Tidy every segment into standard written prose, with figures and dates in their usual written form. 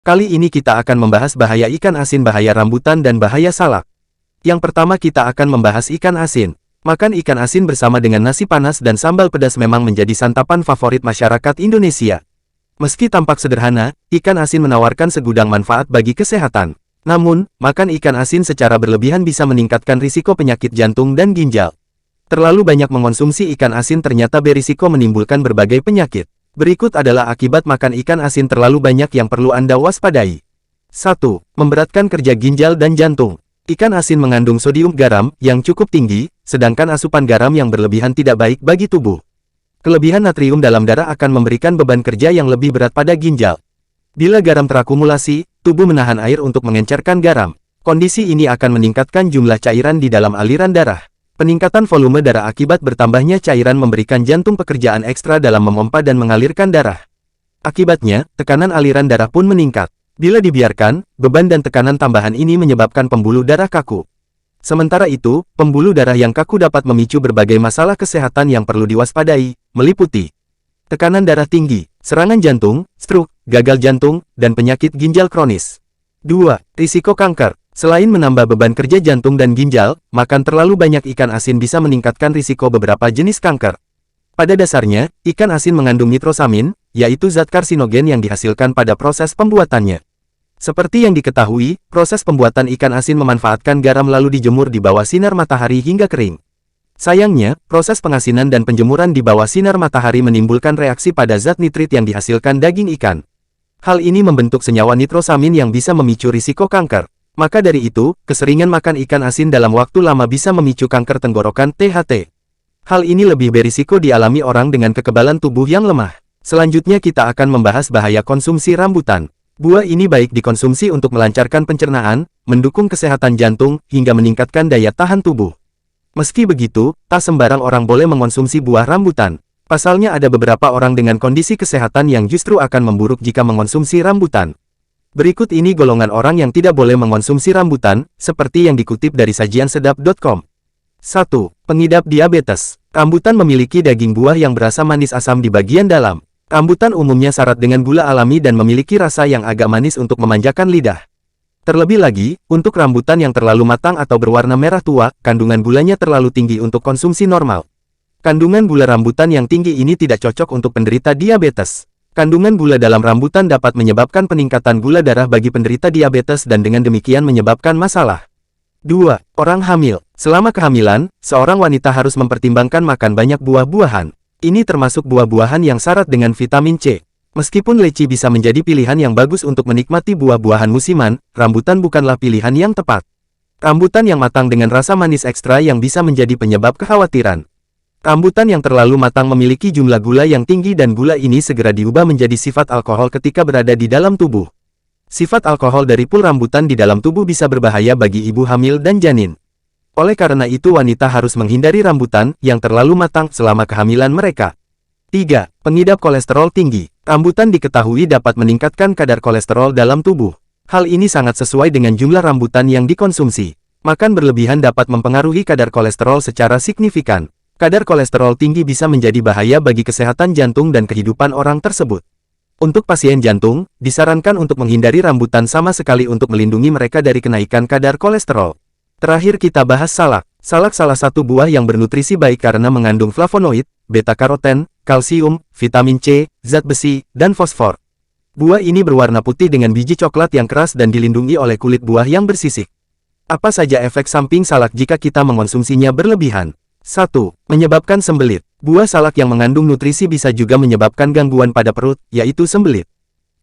Kali ini kita akan membahas bahaya ikan asin, bahaya rambutan, dan bahaya salak. Yang pertama kita akan membahas ikan asin. Makan ikan asin bersama dengan nasi panas dan sambal pedas memang menjadi santapan favorit masyarakat Indonesia. Meski tampak sederhana, ikan asin menawarkan segudang manfaat bagi kesehatan. Namun, makan ikan asin secara berlebihan bisa meningkatkan risiko penyakit jantung dan ginjal. Terlalu banyak mengonsumsi ikan asin ternyata berisiko menimbulkan berbagai penyakit. Berikut adalah akibat makan ikan asin terlalu banyak yang perlu Anda waspadai. 1. Memberatkan kerja ginjal dan jantung. Ikan asin mengandung sodium garam yang cukup tinggi, sedangkan asupan garam yang berlebihan tidak baik bagi tubuh. Kelebihan natrium dalam darah akan memberikan beban kerja yang lebih berat pada ginjal. Bila garam terakumulasi, tubuh menahan air untuk mengencerkan garam. Kondisi ini akan meningkatkan jumlah cairan di dalam aliran darah. Peningkatan volume darah akibat bertambahnya cairan memberikan jantung pekerjaan ekstra dalam memompa dan mengalirkan darah. Akibatnya, tekanan aliran darah pun meningkat. Bila dibiarkan, beban dan tekanan tambahan ini menyebabkan pembuluh darah kaku. Sementara itu, pembuluh darah yang kaku dapat memicu berbagai masalah kesehatan yang perlu diwaspadai, meliputi tekanan darah tinggi, serangan jantung, stroke, gagal jantung, dan penyakit ginjal kronis. 2. Risiko kanker. Selain menambah beban kerja jantung dan ginjal, makan terlalu banyak ikan asin bisa meningkatkan risiko beberapa jenis kanker. Pada dasarnya, ikan asin mengandung nitrosamin, yaitu zat karsinogen yang dihasilkan pada proses pembuatannya. Seperti yang diketahui, proses pembuatan ikan asin memanfaatkan garam lalu dijemur di bawah sinar matahari hingga kering. Sayangnya, proses pengasinan dan penjemuran di bawah sinar matahari menimbulkan reaksi pada zat nitrit yang dihasilkan daging ikan. Hal ini membentuk senyawa nitrosamin yang bisa memicu risiko kanker. Maka dari itu, keseringan makan ikan asin dalam waktu lama bisa memicu kanker tenggorokan (THT). Hal ini lebih berisiko dialami orang dengan kekebalan tubuh yang lemah. Selanjutnya kita akan membahas bahaya konsumsi rambutan. Buah ini baik dikonsumsi untuk melancarkan pencernaan, mendukung kesehatan jantung, hingga meningkatkan daya tahan tubuh. Meski begitu, tak sembarang orang boleh mengonsumsi buah rambutan. Pasalnya ada beberapa orang dengan kondisi kesehatan yang justru akan memburuk jika mengonsumsi rambutan. Berikut ini golongan orang yang tidak boleh mengonsumsi rambutan, seperti yang dikutip dari sajiansedap.com. 1. Pengidap diabetes. Rambutan memiliki daging buah yang berasa manis asam di bagian dalam. Rambutan umumnya syarat dengan gula alami dan memiliki rasa yang agak manis untuk memanjakan lidah. Terlebih lagi, untuk rambutan yang terlalu matang atau berwarna merah tua, kandungan gulanya terlalu tinggi untuk konsumsi normal. Kandungan gula rambutan yang tinggi ini tidak cocok untuk penderita diabetes. Kandungan gula dalam rambutan dapat menyebabkan peningkatan gula darah bagi penderita diabetes dan dengan demikian menyebabkan masalah. 2. Orang hamil. Selama kehamilan, seorang wanita harus mempertimbangkan makan banyak buah-buahan. Ini termasuk buah-buahan yang syarat dengan vitamin C. Meskipun leci bisa menjadi pilihan yang bagus untuk menikmati buah-buahan musiman, rambutan bukanlah pilihan yang tepat. Rambutan yang matang dengan rasa manis ekstra yang bisa menjadi penyebab kekhawatiran. Rambutan yang terlalu matang memiliki jumlah gula yang tinggi dan gula ini segera diubah menjadi sifat alkohol ketika berada di dalam tubuh. Sifat alkohol dari pul rambutan di dalam tubuh bisa berbahaya bagi ibu hamil dan janin. Oleh karena itu wanita harus menghindari rambutan yang terlalu matang selama kehamilan mereka. 3. Pengidap kolesterol tinggi. Rambutan diketahui dapat meningkatkan kadar kolesterol dalam tubuh. Hal ini sangat sesuai dengan jumlah rambutan yang dikonsumsi. Makan berlebihan dapat mempengaruhi kadar kolesterol secara signifikan. Kadar kolesterol tinggi bisa menjadi bahaya bagi kesehatan jantung dan kehidupan orang tersebut. Untuk pasien jantung, disarankan untuk menghindari rambutan sama sekali untuk melindungi mereka dari kenaikan kadar kolesterol. Terakhir kita bahas salak. Salak salah satu buah yang bernutrisi baik karena mengandung flavonoid, beta-karoten, kalsium, vitamin C, zat besi, dan fosfor. Buah ini berwarna putih dengan biji coklat yang keras dan dilindungi oleh kulit buah yang bersisik. Apa saja efek samping salak jika kita mengonsumsinya berlebihan? 1. Menyebabkan sembelit. Buah salak yang mengandung nutrisi bisa juga menyebabkan gangguan pada perut, yaitu sembelit.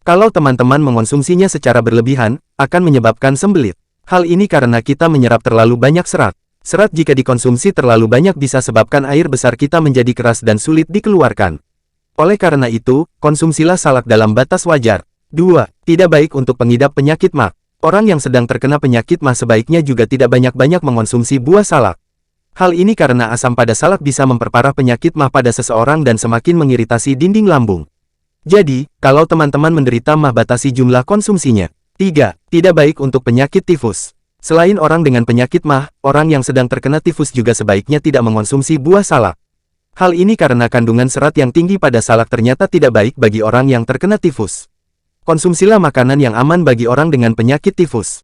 Kalau teman-teman mengonsumsinya secara berlebihan, akan menyebabkan sembelit. Hal ini karena kita menyerap terlalu banyak serat. Serat jika dikonsumsi terlalu banyak bisa sebabkan air besar kita menjadi keras dan sulit dikeluarkan. Oleh karena itu, konsumsilah salak dalam batas wajar. 2. Tidak baik untuk pengidap penyakit MA. Orang yang sedang terkena penyakit MA sebaiknya juga tidak banyak-banyak mengonsumsi buah salak. Hal ini karena asam pada salak bisa memperparah penyakit MA pada seseorang dan semakin mengiritasi dinding lambung. Jadi, kalau teman-teman menderita MA batasi jumlah konsumsinya. 3. Tidak baik untuk penyakit tifus. Selain orang dengan penyakit MA, orang yang sedang terkena tifus juga sebaiknya tidak mengonsumsi buah salak. Hal ini karena kandungan serat yang tinggi pada salak ternyata tidak baik bagi orang yang terkena tifus. Konsumsilah makanan yang aman bagi orang dengan penyakit tifus.